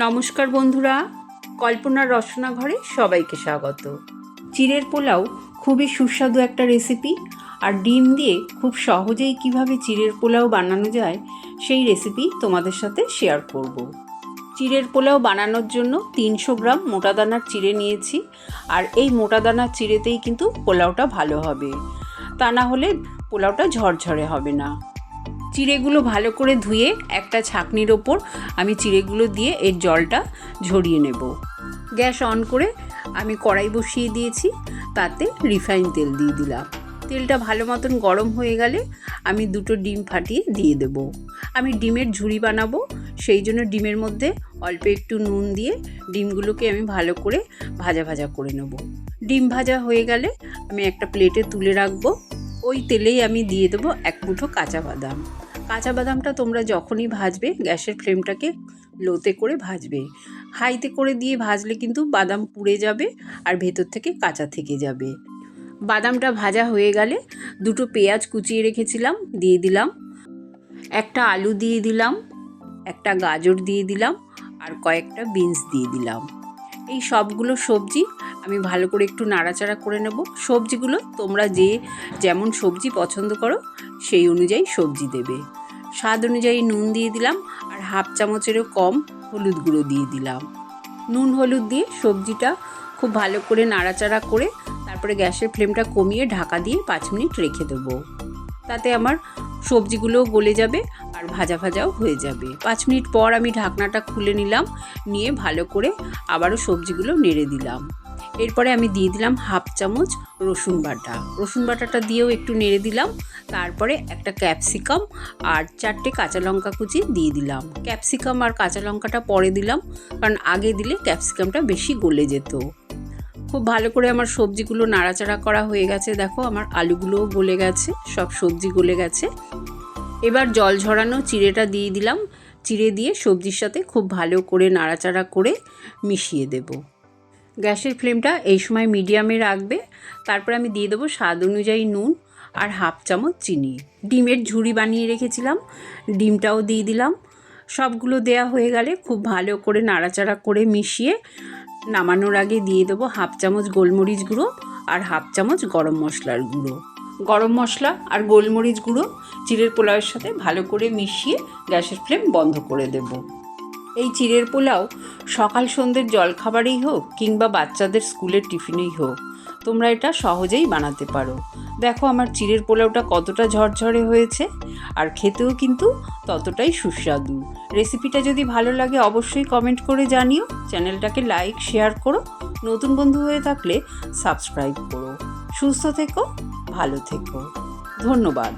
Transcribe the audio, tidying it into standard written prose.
নমস্কার বন্ধুরা, কল্পনার রসনা ঘরে সবাইকে স্বাগত। চিড়ের পোলাও খুবই সুস্বাদু একটা রেসিপি, আর ডিম দিয়ে খুব সহজেই কিভাবে চিড়ের পোলাও বানানো যায় সেই রেসিপি তোমাদের সাথে শেয়ার করব। চিড়ের পোলাও বানানোর জন্য 300 গ্রাম মোটা দানার চিড়ে নিয়েছি, আর এই মোটা দানার চিড়েতেই কিন্তু পোলাওটা ভালো হবে, তা না হলে পোলাওটা ঝরঝরে হবে না। চিড়েগুলো ভালো করে ধুয়ে একটা ছাঁকনির ওপর আমি চিড়েগুলো দিয়ে এর জলটা ঝরিয়ে নেব। গ্যাস অন করে আমি কড়াই বসিয়ে দিয়েছি, তাতে রিফাইন তেল দিয়ে দিলাম। তেলটা ভালো মতন গরম হয়ে গেলে আমি 2টো ডিম ফাটিয়ে দিয়ে দেব। আমি ডিমের ঝুড়ি বানাবো, সেই জন্য ডিমের মধ্যে অল্প একটু নুন দিয়ে ডিমগুলোকে আমি ভালো করে ভাজা ভাজা করে নেব। ডিম ভাজা হয়ে গেলে আমি একটা প্লেটে তুলে রাখবো। ওই তেলেই আমি দিয়ে দেবো 1 মুঠো কাঁচা বাদাম। কাঁচা বাদামটা তোমরা যখনই ভাজবে গ্যাসের ফ্লেমটাকে লোতে করে ভাজবে। হাইতে করে দিয়ে ভাজলে কিন্তু বাদাম পুড়ে যাবে আর ভেতর থেকে কাঁচা থেকে যাবে। বাদামটা ভাজা হয়ে গেলে 2টো পেঁয়াজ কুচিয়ে রেখেছিলাম দিয়ে দিলাম, একটা আলু দিয়ে দিলাম, একটা গাজর দিয়ে দিলাম, আর কয়েকটা বিনস দিয়ে দিলাম। এই সবগুলো সবজি আমি ভালো করে একটু নাড়াচাড়া করে নেব। সবজিগুলো তোমরা যেমন সবজি পছন্দ করো সেই অনুযায়ী সবজি দেবে। স্বাদ অনুযায়ী নুন দিয়ে দিলাম, আর 1/2 চামচেরও কম হলুদ গুঁড়ো দিয়ে দিলাম। নুন হলুদ দিয়ে সবজিটা খুব ভালো করে নাড়াচাড়া করে তারপরে গ্যাসের ফ্লেমটা কমিয়ে ঢাকা দিয়ে 5 মিনিট রেখে দেবো। তাতে আমার সবজিগুলোও গলে যাবে আর ভাজা ভাজাও হয়ে যাবে। 5 মিনিট পর আমি ঢাকনাটা খুলে নিলাম, নিয়ে ভালো করে আবারও সবজিগুলো নেড়ে দিলাম। এরপরে আমি দিয়ে দিলাম 1/2 চামচ রসুন বাটা। রসুন বাটাটা দিয়েও একটু নেড়ে দিলাম। তারপরে একটা ক্যাপসিকাম আর 4টে কাঁচা লঙ্কা কুচি দিয়ে দিলাম। ক্যাপসিকাম আর কাঁচা লঙ্কাটা পরে দিলাম, কারণ আগে দিলে ক্যাপসিকামটা বেশি গলে যেত। খুব ভালো করে আমার সবজিগুলো নাড়াচাড়া করা হয়ে গেছে। দেখো আমার আলুগুলোও গলে গেছে, সব সবজি গলে গেছে। এবার জল ঝরানো চিড়েটা দিয়ে দিলাম। চিড়ে দিয়ে সবজির সাথে খুব ভালো করে নাড়াচাড়া করে মিশিয়ে দেব। গ্যাসের ফ্লেমটা এই সময় মিডিয়ামে রাখবে। তারপর আমি দিয়ে দেবো স্বাদ অনুযায়ী নুন আর 1/2 চামচ চিনি। ডিমের ঝুড়ি বানিয়ে রেখেছিলাম, ডিমটাও দিয়ে দিলাম। সবগুলো দেয়া হয়ে গেলে খুব ভালো করে নাড়াচাড়া করে মিশিয়ে নামানোর আগে দিয়ে দেবো 1/2 চামচ গোলমরিচ গুঁড়ো আর 1/2 চামচ গরম মশলার গুঁড়ো। গরম মশলা আর গোলমরিচ গুঁড়ো চিড়ের পোলাওয়ের সাথে ভালো করে মিশিয়ে গ্যাসের ফ্লেম বন্ধ করে দেব। এই চিড়ের পোলাও সকাল সন্ধ্যের জলখাবারেই হোক কিংবা বাচ্চাদের স্কুলের টিফিনেই হোক, তোমরা এটা সহজেই বানাতে পারো। দেখো আমার চিড়ের পোলাওটা কতটা ঝরঝরে হয়েছে, আর খেতেও কিন্তু ততটাই সুস্বাদু। রেসিপিটা যদি ভালো লাগে অবশ্যই কমেন্ট করে জানিও। চ্যানেলটাকে লাইক শেয়ার করো, নতুন বন্ধু হয়ে থাকলে সাবস্ক্রাইব করো। সুস্থ থেকো, ভালো থেকো, ধন্যবাদ।